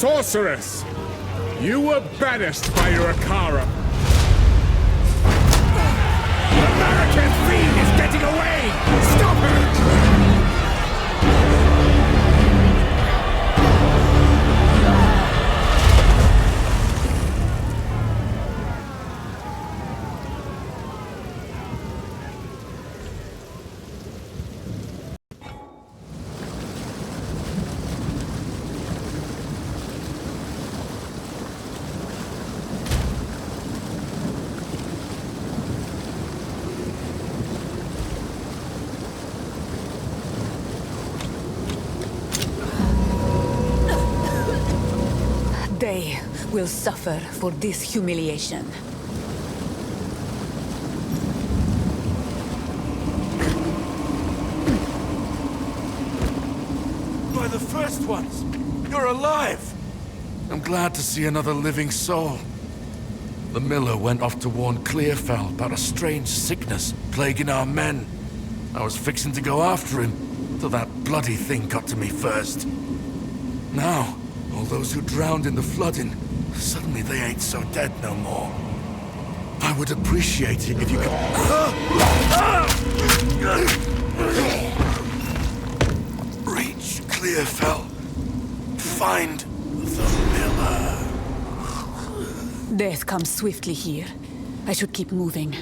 Sorceress! You were banished by your Akara. The American fiend is getting away! Stop her! They will suffer for this humiliation. By the first ones! You're alive! I'm glad to see another living soul. The miller went off to warn Clearfell about a strange sickness plaguing our men. I was fixing to go after him, till that bloody thing got to me first. Now, all those who drowned in the flooding, suddenly they ain't so dead no more. I would appreciate it if you could... Reach Clearfell. Find the miller. Death comes swiftly here. I should keep moving.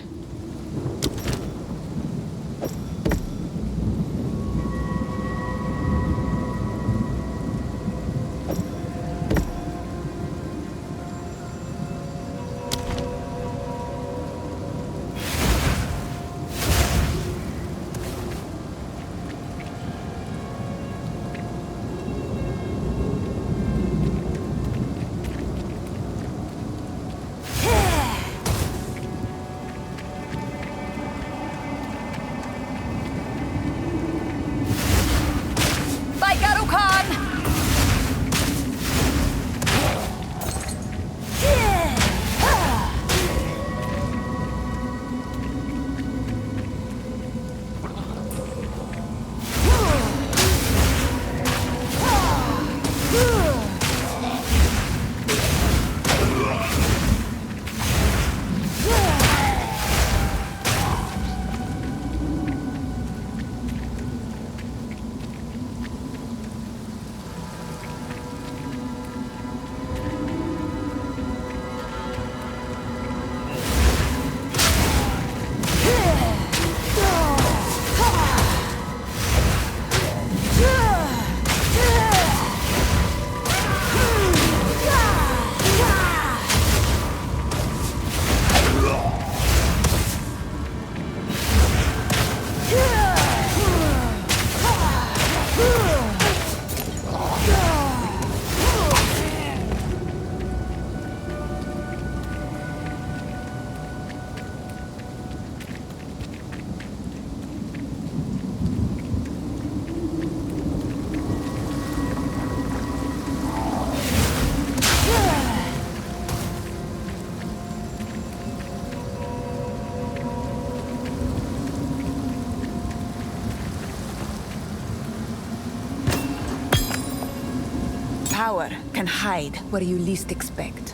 Power can hide where you least expect.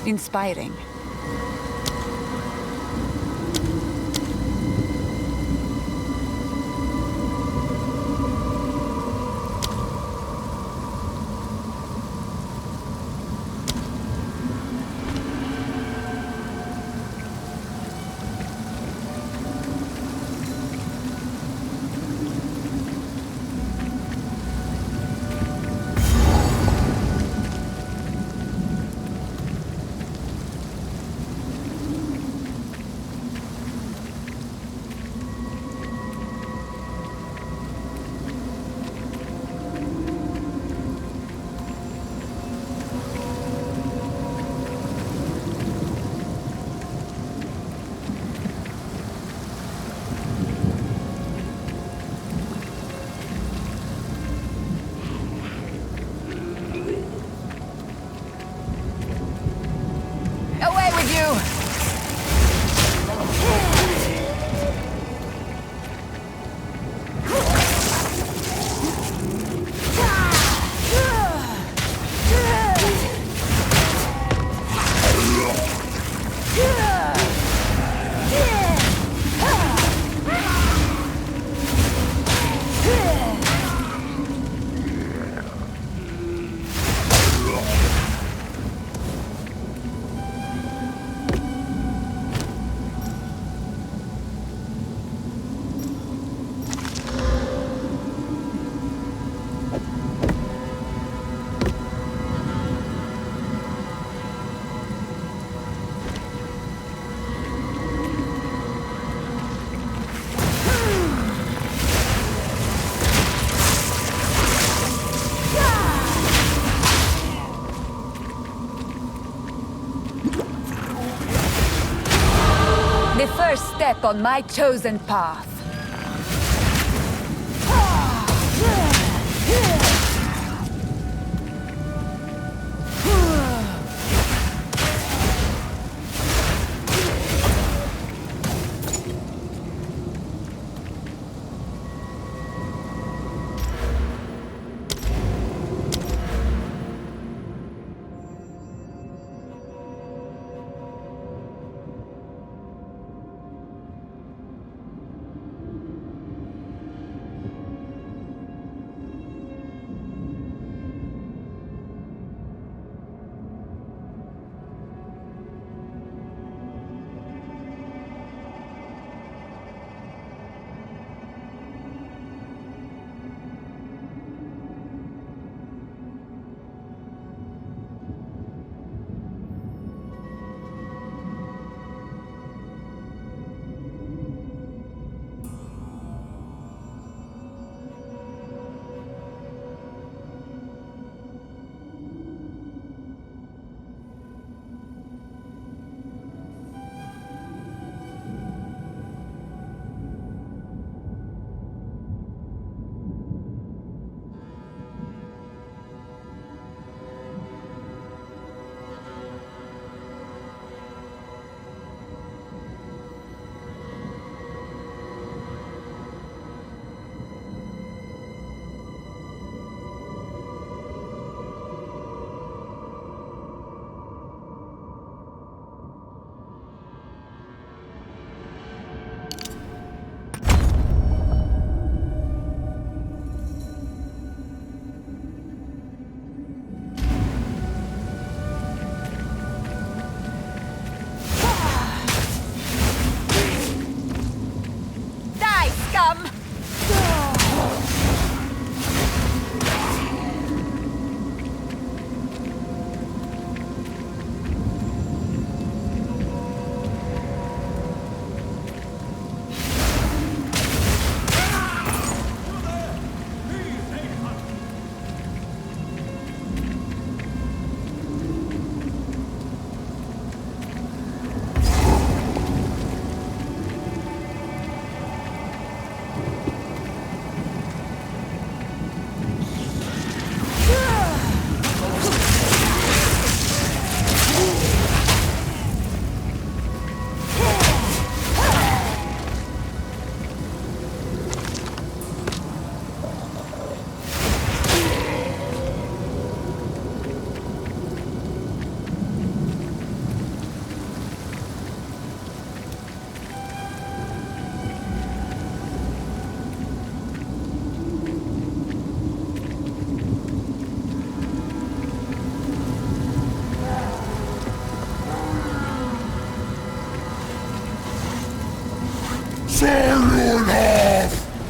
Inspiring. The first step on my chosen path.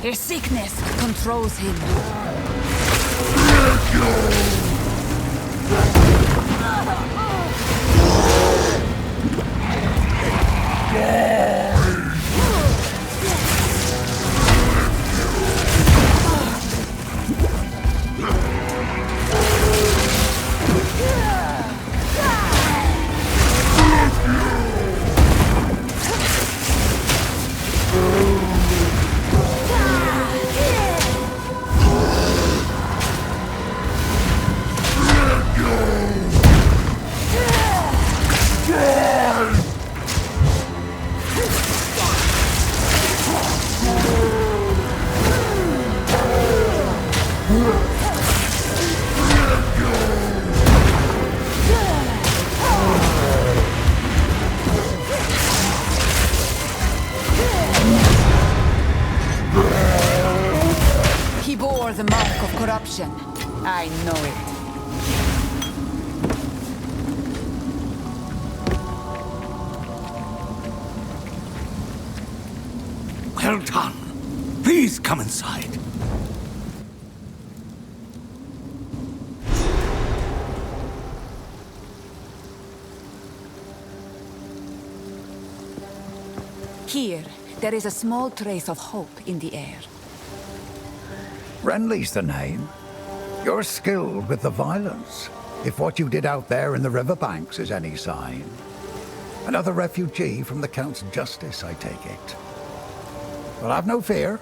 His sickness controls him. He bore the mark of corruption. I know it. Well done. Please come inside. Here, there is a small trace of hope in the air. Renly's the name. You're skilled with the violence, if what you did out there in the riverbanks is any sign. Another refugee from the Count's justice, I take it. Well, have no fear.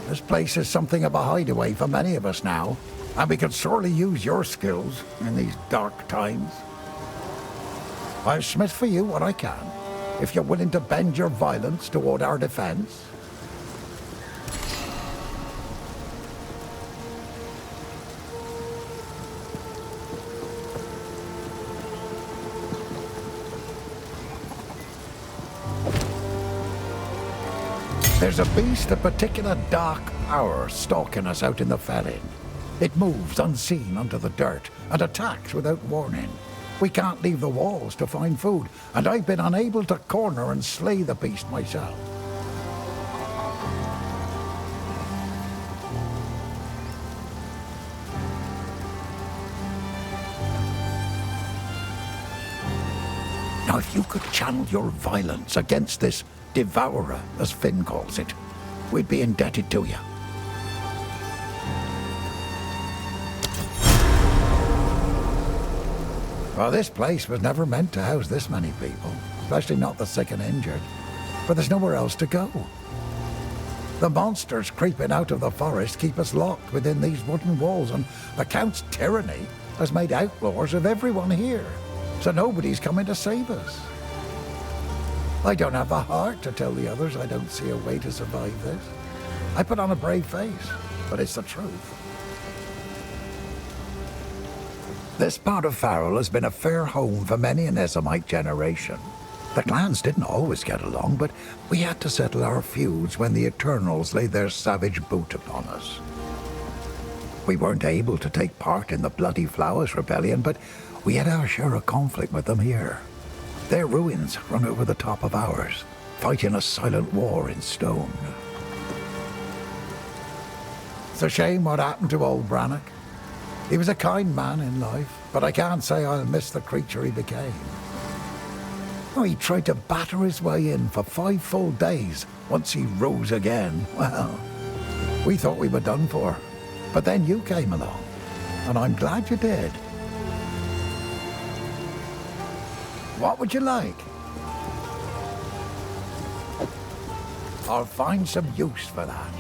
This place is something of a hideaway for many of us now, and we could sorely use your skills in these dark times. I'll smith for you what I can, if you're willing to bend your violence toward our defense. There's a beast of particular dark power stalking us out in the felling. It moves unseen under the dirt and attacks without warning. We can't leave the walls to find food, and I've been unable to corner and slay the beast myself. Now, if you could channel your violence against this devourer, as Finn calls it, we'd be indebted to you. Well, this place was never meant to house this many people, especially not the sick and injured. But there's nowhere else to go. The monsters creeping out of the forest keep us locked within these wooden walls, and the Count's tyranny has made outlaws of everyone here, so nobody's coming to save us. I don't have the heart to tell the others I don't see a way to survive this. I put on a brave face, but it's the truth. This part of Farrell has been a fair home for many an Essamite generation. The clans didn't always get along, but we had to settle our feuds when the Eternals laid their savage boot upon us. We weren't able to take part in the Bloody Flowers Rebellion, but we had our share of conflict with them here. Their ruins run over the top of ours, fighting a silent war in stone. It's a shame what happened to old Brannock. He was a kind man in life, but I can't say I'll miss the creature he became. Oh, he tried to batter his way in for 5 full days once he rose again. Well, we thought we were done for, but then you came along, and I'm glad you did. What would you like? I'll find some use for that.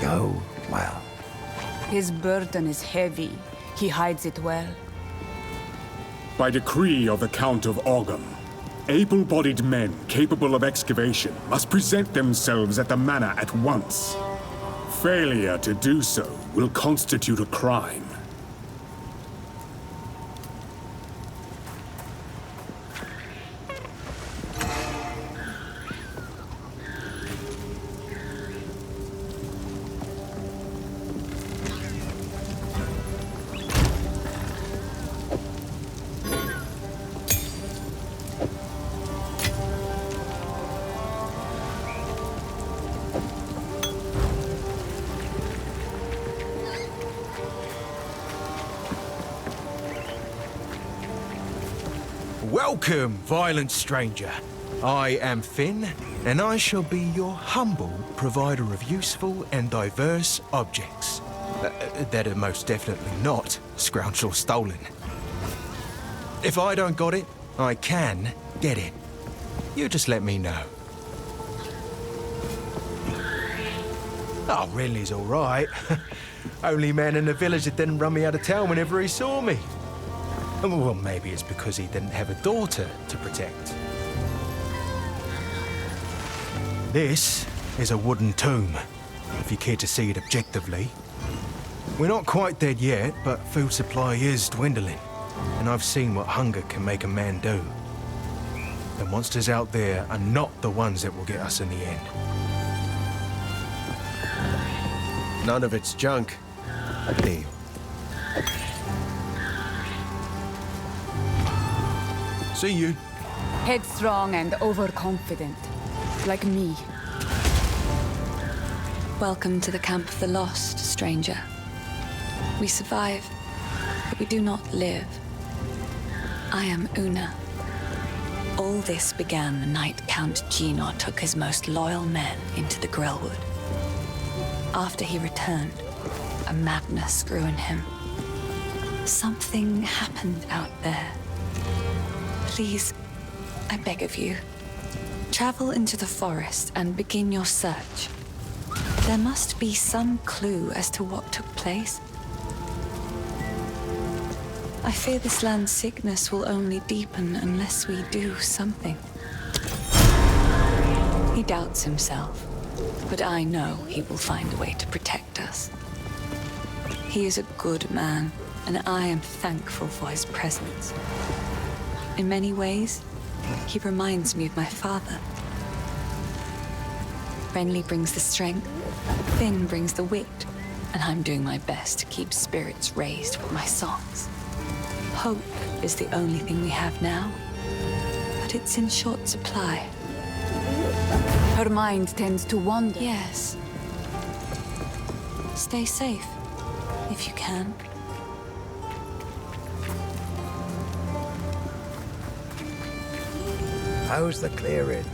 Go well. His burden is heavy. He hides it well. By decree of the Count of Ogham, able-bodied men capable of excavation must present themselves at the manor at once. Failure to do so will constitute a crime. Welcome, violent stranger. I am Finn, and I shall be your humble provider of useful and diverse objects. That are most definitely not scrounged or stolen. If I don't got it, I can get it. You just let me know. Oh, Renly's all right. Only man in the village that didn't run me out of town whenever he saw me. Well, maybe it's because he didn't have a daughter to protect. This is a wooden tomb, if you care to see it objectively. We're not quite dead yet, but food supply is dwindling, and I've seen what hunger can make a man do. The monsters out there are not the ones that will get us in the end. None of it's junk. Deal. See you. Headstrong and overconfident. Like me. Welcome to the Camp of the Lost, stranger. We survive, but we do not live. I am Una. All this began the night Count Gino took his most loyal men into the Grellwood. After he returned, a madness grew in him. Something happened out there. Please, I beg of you, travel into the forest and begin your search. There must be some clue as to what took place. I fear this land's sickness will only deepen unless we do something. He doubts himself, but I know he will find a way to protect us. He is a good man, and I am thankful for his presence. In many ways, he reminds me of my father. Renly brings the strength, Finn brings the wit, and I'm doing my best to keep spirits raised with my songs. Hope is the only thing we have now, but it's in short supply. Her mind tends to wander. Yes. Stay safe, if you can. How's the clearing?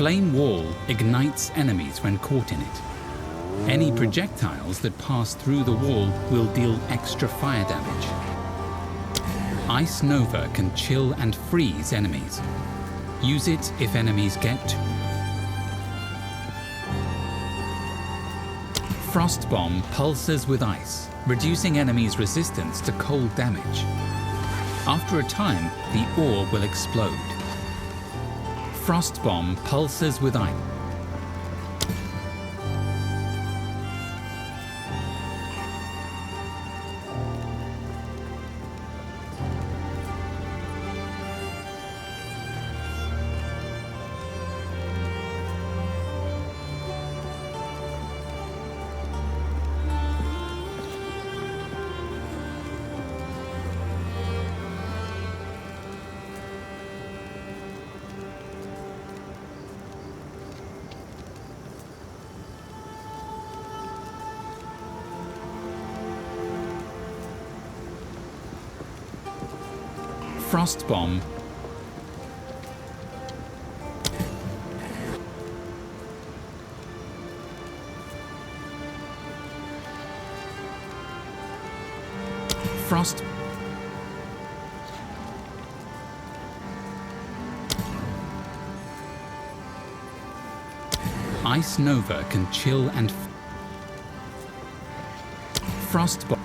Flame Wall ignites enemies when caught in it. Any projectiles that pass through the wall will deal extra fire damage. Ice Nova can chill and freeze enemies. Use it if enemies get to. Frost Bomb pulses with ice, reducing enemies' resistance to cold damage. After a time, the ore will explode. Frost Bomb pulses with ice. Frost Bomb. Frost. Ice Nova can chill and Frost Bomb.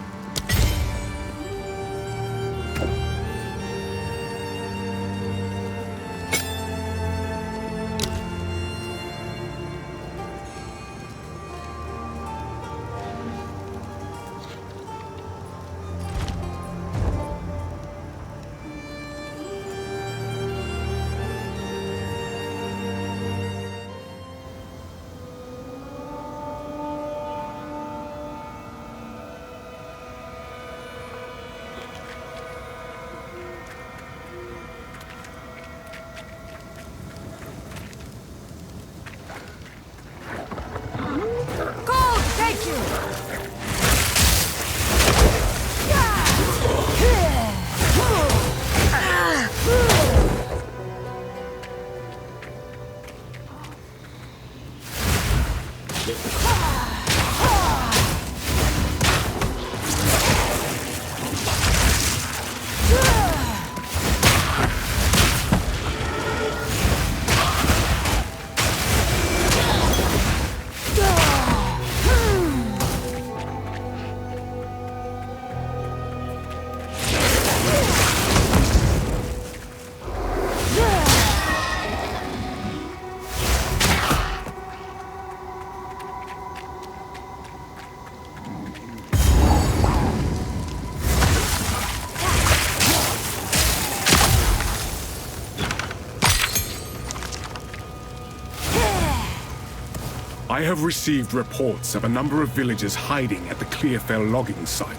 I have received reports of a number of villagers hiding at the Clearfell logging site.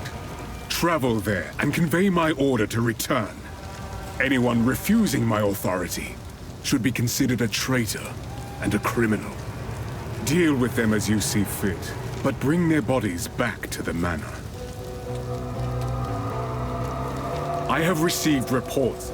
Travel there and convey my order to return. Anyone refusing my authority should be considered a traitor and a criminal. Deal with them as you see fit, but bring their bodies back to the manor. I have received reports.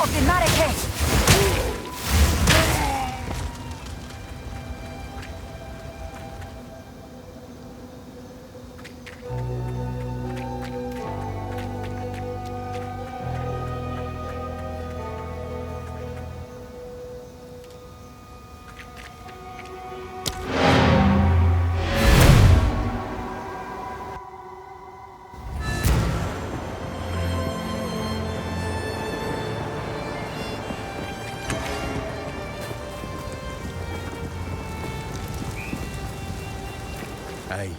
of the Marrakech! Hey,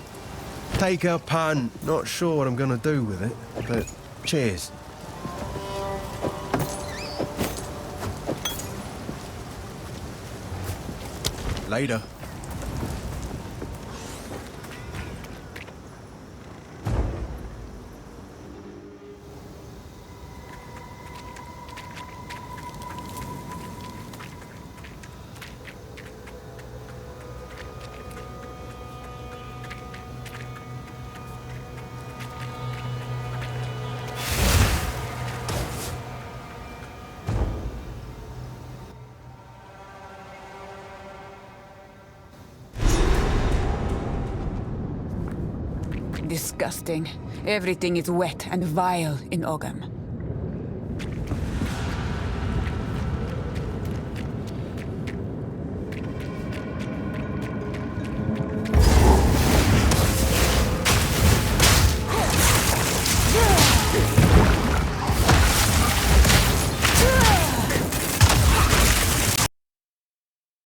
take our pun. Not sure what I'm gonna do with it, but cheers. Later. Disgusting. Everything is wet and vile in Ogham.